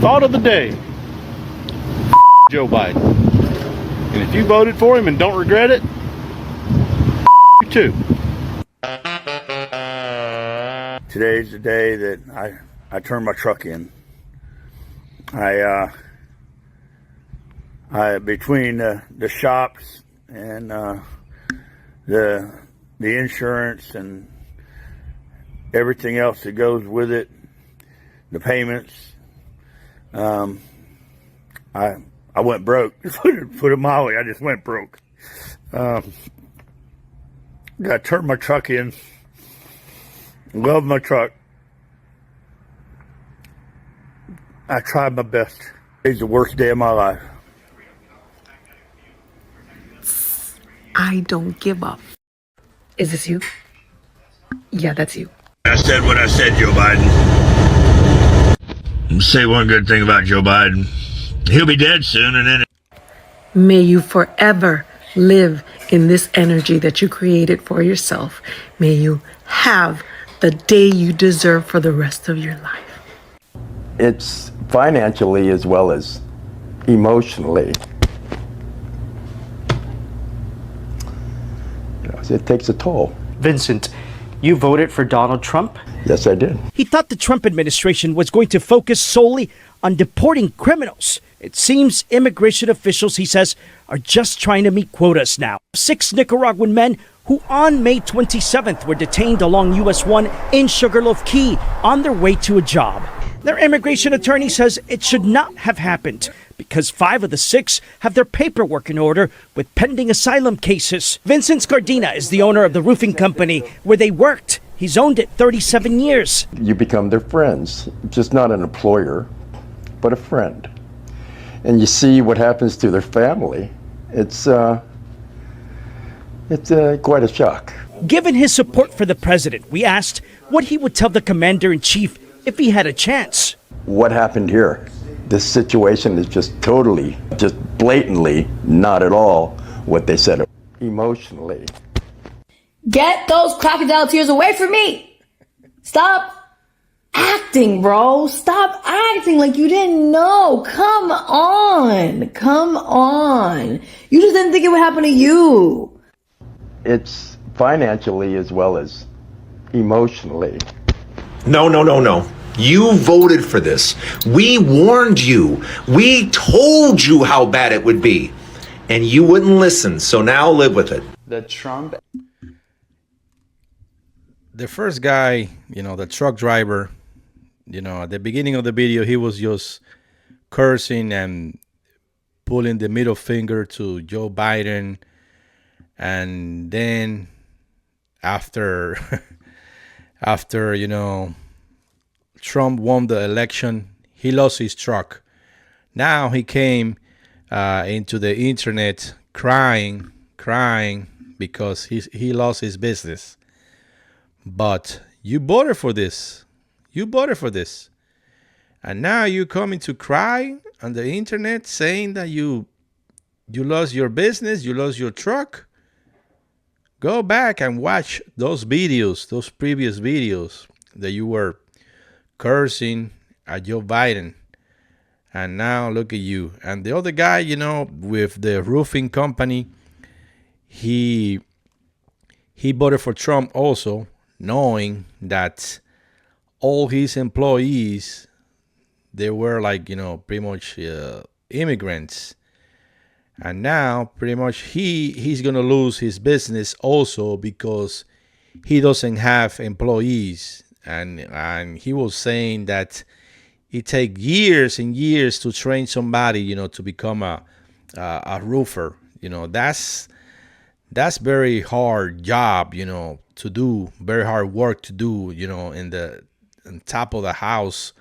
thought of the day. Joe Biden. And if you voted for him and don't regret it, you too. Today's the day that I turned my truck in. I between the shops and the insurance and everything else that goes with it, the payments, I went broke. Put it mildly, I just went broke. I turned my truck in. Love my truck. I tried my best. It's the worst day of my life. I don't give up. Is this you? Yeah, that's you. I said what I said, Joe Biden. Say one good thing about Joe Biden. He'll be dead soon, and then... May you forever live in this energy that you created for yourself. May you have the day you deserve for the rest of your life. It's financially as well as emotionally. It takes a toll. Vincent, you voted for Donald Trump? Yes, I did. He thought the Trump administration was going to focus solely on deporting criminals. It seems immigration officials, he says, are just trying to meet quotas now. 6 Nicaraguan men who on May 27th were detained along US 1 in Sugarloaf Key on their way to a job. Their immigration attorney says it should not have happened because 5 of the 6 have their paperwork in order with pending asylum cases. Vincent Scardina is the owner of the roofing company where they worked. He's owned it 37 years. You become their friends, just not an employer, but a friend. And you see what happens to their family. It's quite a shock. Given his support for the president, we asked what he would tell the commander-in-chief if he had a chance. What happened here? This situation is just totally, just blatantly not at all what they said. Emotionally. Get those crocodile tears away from me. Stop acting, bro. Stop acting like you didn't know. Come on. Come on. You just didn't think it would happen to you. It's financially as well as emotionally. No. You voted for this. We warned you. We told you how bad it would be. And you wouldn't listen. So now live with it. The first guy, the truck driver, at the beginning of the video, he was just cursing and pulling the middle finger to Joe Biden. And then after Trump won the election, he lost his truck. Now he came into the internet crying because he lost his business. But you voted for this. And now you're coming to cry on the internet saying that you lost your business, you lost your truck. Go back and watch those videos, those previous videos that you were cursing at Joe Biden. And now look at you. And the other guy, with the roofing company, he voted for Trump also, knowing that all his employees, they were pretty much immigrants. And now pretty much he's going to lose his business also because he doesn't have employees. And he was saying that it takes years and years to train somebody, to become a roofer. That's very hard job, to do, very hard work to do, on top of the house,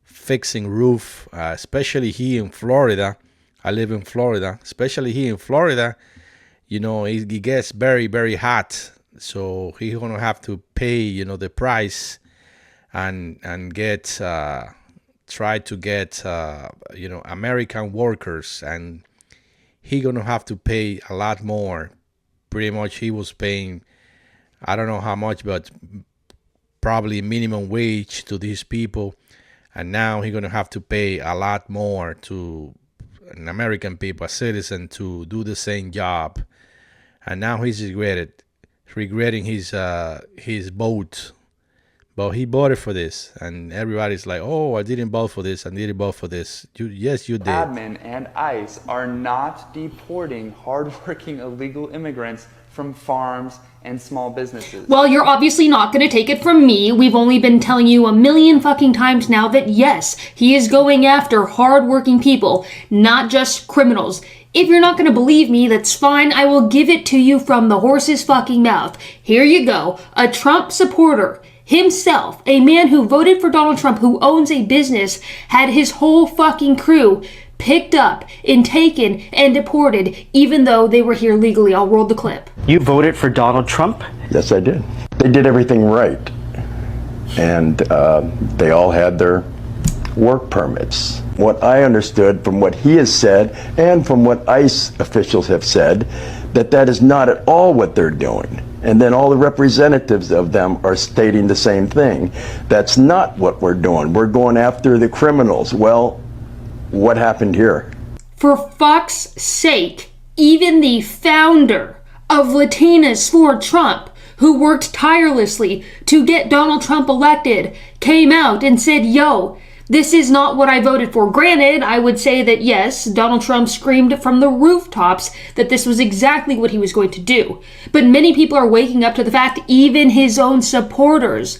fixing roof, especially here in Florida. I live in Florida, especially here in Florida, it gets very, very hot. So he's going to have to pay, the price and try to get, American workers. And he's going to have to pay a lot more. Pretty much he was paying, I don't know how much, but probably minimum wage to these people. and now he's gonna have to pay a lot more to an American people, a citizen, to do the same job, and now he's regretting his vote. But he voted for this, and everybody's like, "Oh, I didn't vote for this. I didn't vote for this." Yes, you did. Admin and ICE are not deporting hardworking illegal immigrants from farms and small businesses. Well, you're obviously not going to take it from me. We've only been telling you a million fucking times now that yes, he is going after hardworking people, not just criminals. If you're not going to believe me, that's fine. I will give it to you from the horse's fucking mouth. Here you go. A Trump supporter himself, a man who voted for Donald Trump, who owns a business, had his whole fucking crew picked up and taken and deported, even though they were here legally. I'll roll the clip. You voted for Donald Trump? Yes, I did. They did everything right. And they all had their work permits. What I understood from what he has said and from what ICE officials have said, that is not at all what they're doing. And then all the representatives of them are stating the same thing. That's not what we're doing. We're going after the criminals. Well, what happened here? For fuck's sake, even the founder of Latinas for Trump, who worked tirelessly to get Donald Trump elected, came out and said, yo, this is not what I voted for. Granted, I would say that yes, Donald Trump screamed from the rooftops that this was exactly what he was going to do. But many people are waking up to the fact, even his own supporters,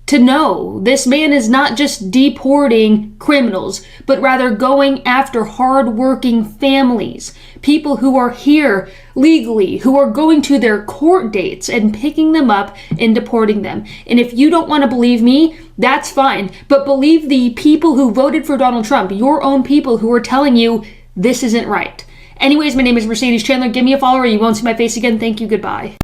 to know this man is not just deporting criminals, but rather going after hardworking families, people who are here legally, who are going to their court dates and picking them up and deporting them. And if you don't want to believe me, that's fine. But believe the people who voted for Donald Trump, your own people who are telling you this isn't right. Anyways, my name is Mercedes Chandler. Give me a follow or you won't see my face again. Thank you. Goodbye.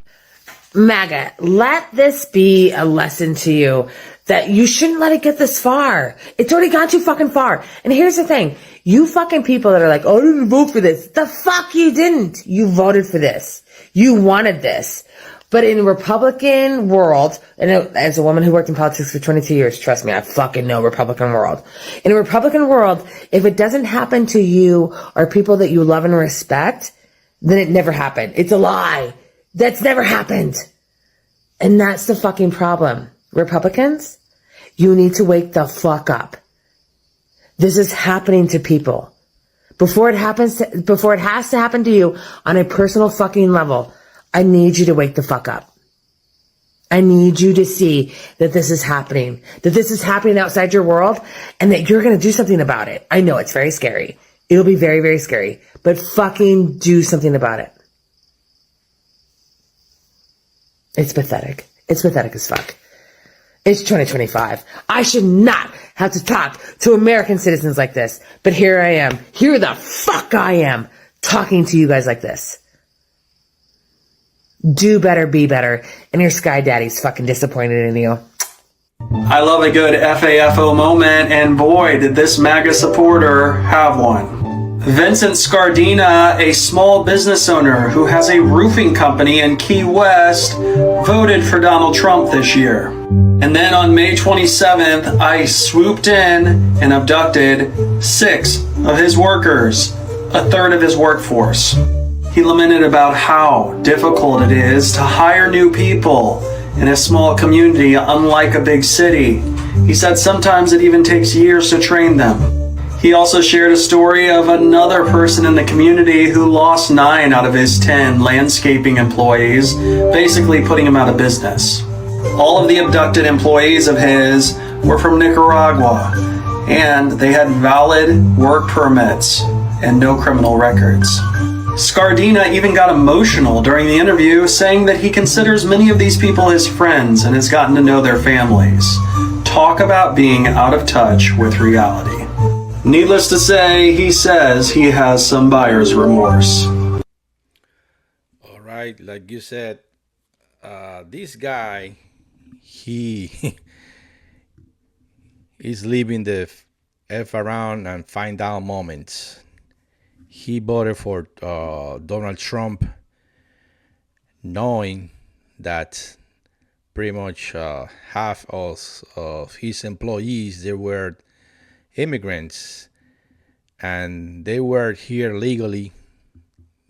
MAGA, let this be a lesson to you that you shouldn't let it get this far. It's already gone too fucking far. And here's the thing. You fucking people that are like, oh, I didn't vote for this. The fuck you didn't. You voted for this. You wanted this. But in a Republican world, and as a woman who worked in politics for 22 years, trust me, I fucking know Republican world. In a Republican world, if it doesn't happen to you or people that you love and respect, then it never happened. It's a lie. That's never happened. And that's the fucking problem. Republicans, you need to wake the fuck up. This is happening to people. Before it has to happen to you on a personal fucking level, I need you to wake the fuck up. I need you to see that this is happening outside your world and that you're going to do something about it. I know it's very scary. It'll be very, very scary, but fucking do something about it. It's pathetic. It's pathetic as fuck. It's 2025. I should not have to talk to American citizens like this, but here I am. Here the fuck I am talking to you guys like this. Do better, be better, and your Sky Daddy's fucking disappointed in you. I love a good FAFO moment, and boy, did this MAGA supporter have one. Vincent Scardina, a small business owner who has a roofing company in Key West, voted for Donald Trump this year. And then on May 27th, ICE swooped in and abducted 6 of his workers, a third of his workforce. He lamented about how difficult it is to hire new people in a small community unlike a big city. He said sometimes it even takes years to train them. He also shared a story of another person in the community who lost 9 out of his 10 landscaping employees, basically putting him out of business. All of the abducted employees of his were from Nicaragua, and they had valid work permits and no criminal records. Scardina even got emotional during the interview, saying that he considers many of these people his friends and has gotten to know their families. Talk about being out of touch with reality. Needless to say, he says he has some buyer's remorse. All right, like you said, this guy, he is living the F around and find out moments. He voted for Donald Trump, knowing that pretty much half of his employees, they were immigrants, and they were here legally.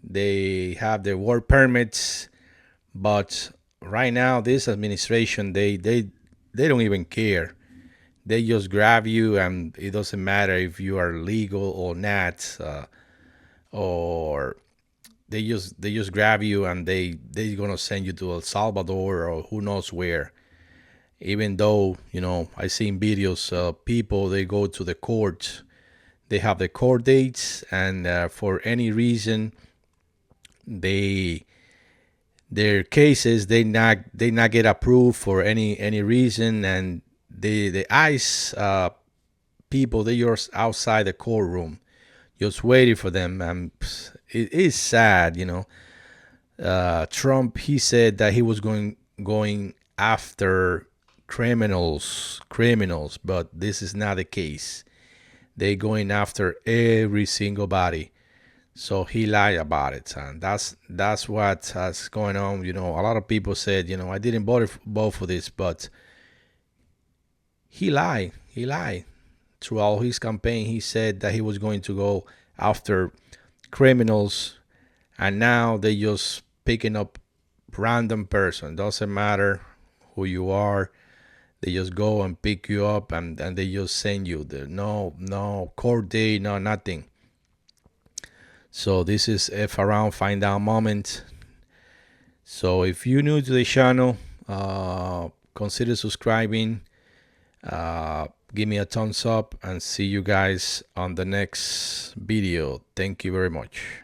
They have their work permits, but right now this administration, they don't even care. They just grab you, and it doesn't matter if you are legal or not, or they just grab you, and they're gonna send you to El Salvador or who knows where. Even though, I seen videos of people, they go to the court, they have the court dates, and for any reason, their cases they not get approved for any reason, and the ICE people, they just outside the courtroom just waiting for them. And it is sad. Trump, he said that he was going after criminals, but this is not the case. They going after every single body. So he lied about it, and that's what's going on. A lot of people said, I didn't vote for this, but he lied. He lied. Throughout his campaign, he said that he was going to go after criminals, and now they just picking up random person. Doesn't matter who you are. They just go and pick you up, and they just send you there. No court date, no nothing. So this is F Around Find Out moment. So if you're new to the channel, consider subscribing. Give me a thumbs up, and see you guys on the next video. Thank you very much.